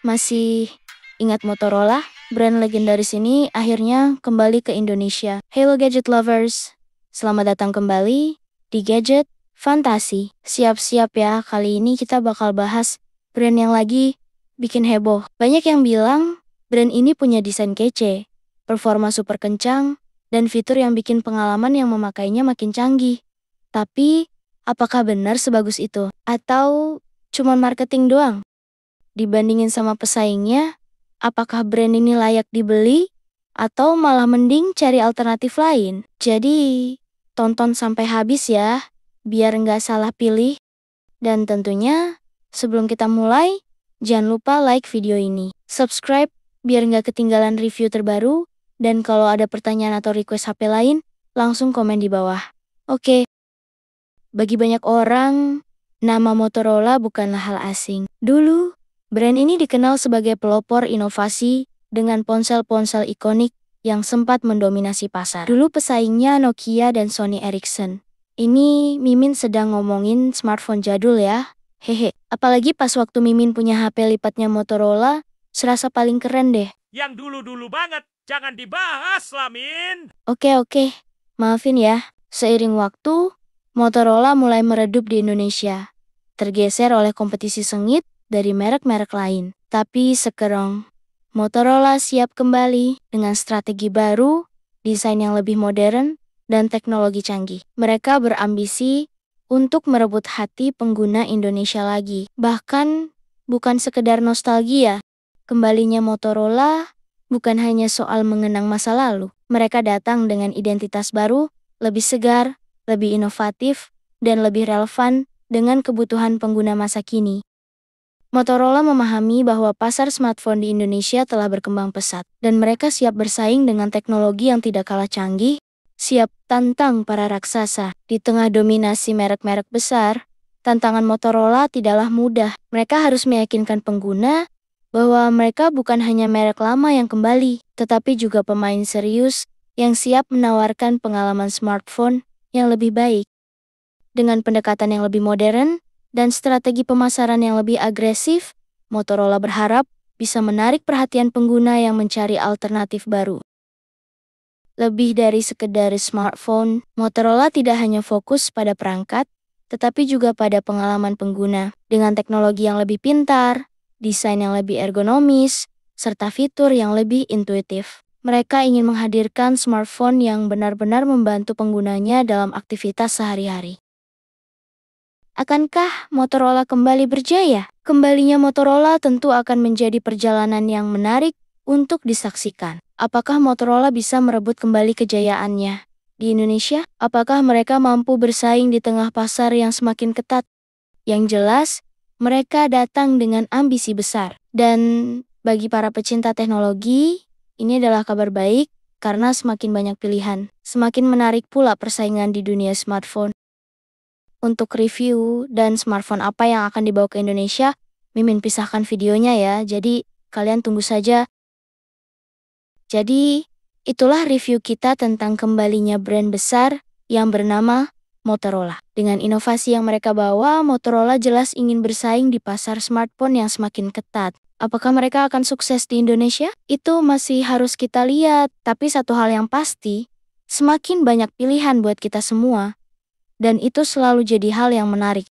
Masih ingat Motorola? Brand legendaris ini akhirnya kembali ke Indonesia. Hello gadget lovers, selamat datang kembali di Gadget Fantasi. Siap-siap ya, kali ini kita bakal bahas brand yang lagi bikin heboh. Banyak yang bilang brand ini punya desain kece, performa super kencang, dan fitur yang bikin pengalaman yang memakainya makin canggih. Tapi, apakah benar sebagus itu? Atau cuma marketing doang? Dibandingin sama pesaingnya, apakah brand ini layak dibeli? Atau malah mending cari alternatif lain? Jadi, tonton sampai habis ya, biar nggak salah pilih. Dan tentunya, sebelum kita mulai, jangan lupa like video ini. Subscribe, biar nggak ketinggalan review terbaru. Dan kalau ada pertanyaan atau request HP lain, langsung komen di bawah. Oke. Bagi banyak orang, nama Motorola bukanlah hal asing. Dulu, brand ini dikenal sebagai pelopor inovasi dengan ponsel-ponsel ikonik yang sempat mendominasi pasar. Dulu pesaingnya Nokia dan Sony Ericsson. Ini Mimin sedang ngomongin smartphone jadul ya. Hehe, apalagi pas waktu Mimin punya HP lipatnya Motorola, serasa paling keren deh. Yang dulu-dulu banget, jangan dibahas lah, Min. Oke, maafin ya. Seiring waktu, Motorola mulai meredup di Indonesia, tergeser oleh kompetisi sengit dari merek-merek lain. Tapi sekarang, Motorola siap kembali dengan strategi baru, desain yang lebih modern, dan teknologi canggih. Mereka berambisi untuk merebut hati pengguna Indonesia lagi. Bahkan, bukan sekedar nostalgia. Kembalinya Motorola bukan hanya soal mengenang masa lalu. Mereka datang dengan identitas baru, lebih segar, lebih inovatif, dan lebih relevan dengan kebutuhan pengguna masa kini. Motorola memahami bahwa pasar smartphone di Indonesia telah berkembang pesat, dan mereka siap bersaing dengan teknologi yang tidak kalah canggih, siap tantang para raksasa. Di tengah dominasi merek-merek besar, tantangan Motorola tidaklah mudah. Mereka harus meyakinkan pengguna bahwa mereka bukan hanya merek lama yang kembali, tetapi juga pemain serius yang siap menawarkan pengalaman smartphone yang lebih baik. Dengan pendekatan yang lebih modern dan strategi pemasaran yang lebih agresif, Motorola berharap bisa menarik perhatian pengguna yang mencari alternatif baru. Lebih dari sekedar smartphone, Motorola tidak hanya fokus pada perangkat, tetapi juga pada pengalaman pengguna. Dengan teknologi yang lebih pintar, desain yang lebih ergonomis, serta fitur yang lebih intuitif. Mereka ingin menghadirkan smartphone yang benar-benar membantu penggunanya dalam aktivitas sehari-hari. Akankah Motorola kembali berjaya? Kembalinya Motorola tentu akan menjadi perjalanan yang menarik untuk disaksikan. Apakah Motorola bisa merebut kembali kejayaannya di Indonesia? Apakah mereka mampu bersaing di tengah pasar yang semakin ketat? Yang jelas, mereka datang dengan ambisi besar. Dan bagi para pecinta teknologi, ini adalah kabar baik karena semakin banyak pilihan. Semakin menarik pula persaingan di dunia smartphone. Untuk review dan smartphone apa yang akan dibawa ke Indonesia, Mimin pisahkan videonya ya, jadi kalian tunggu saja. Jadi, itulah review kita tentang kembalinya brand besar yang bernama Motorola. Dengan inovasi yang mereka bawa, Motorola jelas ingin bersaing di pasar smartphone yang semakin ketat. Apakah mereka akan sukses di Indonesia? Itu masih harus kita lihat. Tapi satu hal yang pasti, semakin banyak pilihan buat kita semua. Dan itu selalu jadi hal yang menarik.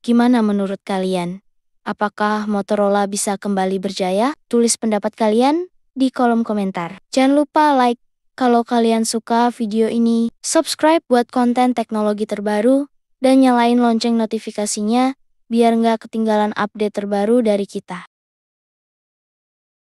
Gimana menurut kalian? Apakah Motorola bisa kembali berjaya? Tulis pendapat kalian di kolom komentar. Jangan lupa like kalau kalian suka video ini, subscribe buat konten teknologi terbaru, dan nyalain lonceng notifikasinya biar nggak ketinggalan update terbaru dari kita.